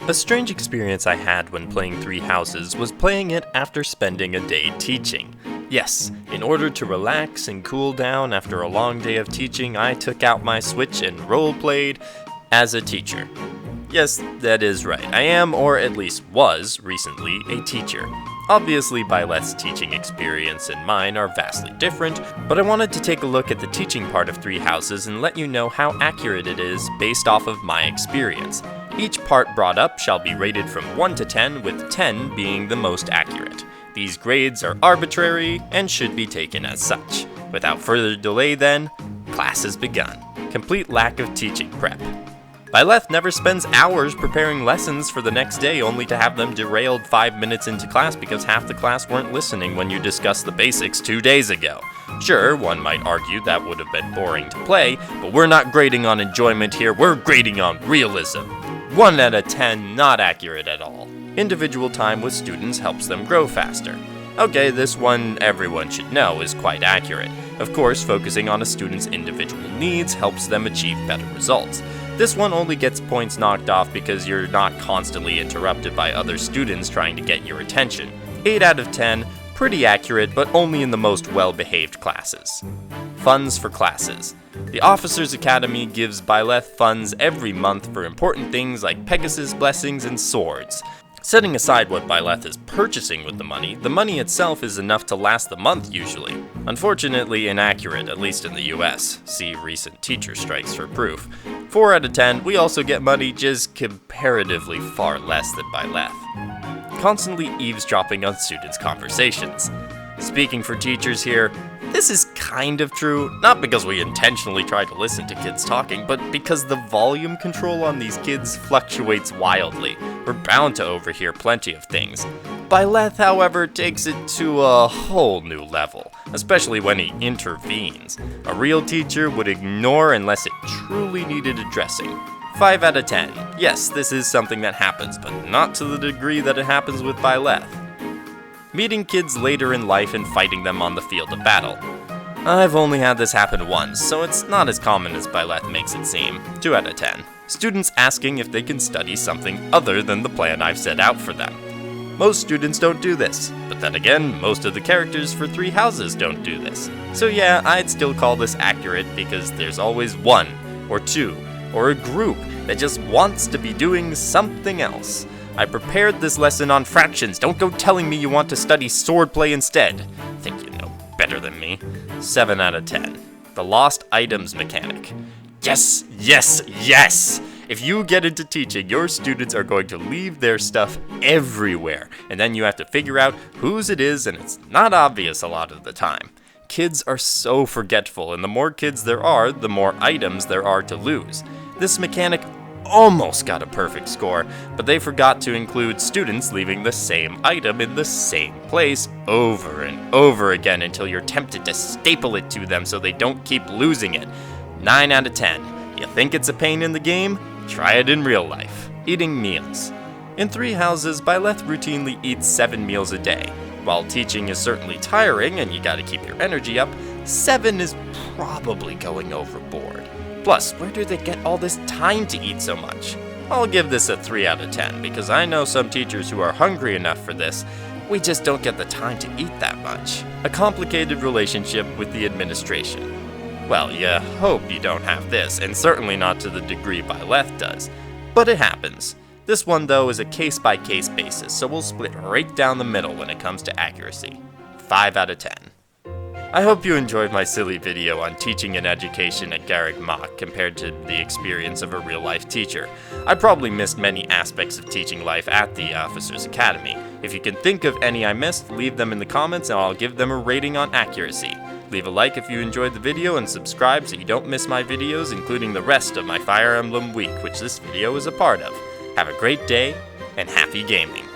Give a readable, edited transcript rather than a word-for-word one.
A strange experience I had when playing Three Houses was playing it after spending a day teaching. Yes, in order to relax and cool down after a long day of teaching, I took out my Switch and role-played as a teacher. Yes, that is right. I am, or at least was, recently a teacher. Obviously, Byleth's teaching experience and mine are vastly different, but I wanted to take a look at the teaching part of Three Houses and let you know how accurate it is based off of my experience. Each part brought up shall be rated from 1 to 10, with 10 being the most accurate. These grades are arbitrary and should be taken as such. Without further delay then, class has begun. Complete lack of teaching prep. Byleth never spends hours preparing lessons for the next day only to have them derailed 5 minutes into class because half the class weren't listening when you discussed the basics 2 days ago. Sure, one might argue that would have been boring to play, but we're not grading on enjoyment here, we're grading on realism. 1 out of 10, not accurate at all. Individual time with students helps them grow faster. Okay, this one everyone should know is quite accurate. Of course, focusing on a student's individual needs helps them achieve better results. This one only gets points knocked off because you're not constantly interrupted by other students trying to get your attention. 8 out of 10, pretty accurate, but only in the most well-behaved classes. Funds for classes. The Officers Academy gives Byleth funds every month for important things like Pegasus blessings and swords. Setting aside what Byleth is purchasing with the money itself is enough to last the month usually. Unfortunately inaccurate, at least in the US. See recent teacher strikes for proof. 4 out of 10, we also get money, just comparatively far less than Byleth. Constantly eavesdropping on students' conversations. Speaking for teachers here, this is kind of true, not because we intentionally try to listen to kids talking, but because the volume control on these kids fluctuates wildly. We're bound to overhear plenty of things. Byleth, however, takes it to a whole new level, especially when he intervenes. A real teacher would ignore unless it truly needed addressing. 5 out of 10. Yes, this is something that happens, but not to the degree that it happens with Byleth. Meeting kids later in life and fighting them on the field of battle. I've only had this happen once, so it's not as common as Byleth makes it seem. 2 out of 10. Students asking if they can study something other than the plan I've set out for them. Most students don't do this, but then again, most of the characters for Three Houses don't do this. So yeah, I'd still call this accurate because there's always one, or two, or a group that just wants to be doing something else. I prepared this lesson on fractions. Don't go telling me you want to study swordplay instead. Think you know better than me. 7 out of 10. The lost items mechanic. Yes, yes, yes! If you get into teaching, your students are going to leave their stuff everywhere, and then you have to figure out whose it is, and it's not obvious a lot of the time. Kids are so forgetful, and the more kids there are, the more items there are to lose. This mechanic almost got a perfect score, but they forgot to include students leaving the same item in the same place over and over again until you're tempted to staple it to them so they don't keep losing it. 9 out of 10. You think it's a pain in the game? Try it in real life. Eating meals. In Three Houses, Byleth routinely eats 7 meals a day. While teaching is certainly tiring and you gotta keep your energy up, 7 is probably going overboard. Plus, where do they get all this time to eat so much? I'll give this a 3 out of 10 because I know some teachers who are hungry enough for this. We just don't get the time to eat that much. A complicated relationship with the administration. Well, you hope you don't have this, and certainly not to the degree Byleth does. But it happens. This one, though, is a case-by-case basis, so we'll split right down the middle when it comes to accuracy. 5 out of 10. I hope you enjoyed my silly video on teaching and education at Garrick Mach compared to the experience of a real-life teacher. I probably missed many aspects of teaching life at the Officers Academy. If you can think of any I missed, leave them in the comments and I'll give them a rating on accuracy. Leave a like if you enjoyed the video and subscribe so you don't miss my videos, including the rest of my Fire Emblem week, which this video is a part of. Have a great day and happy gaming.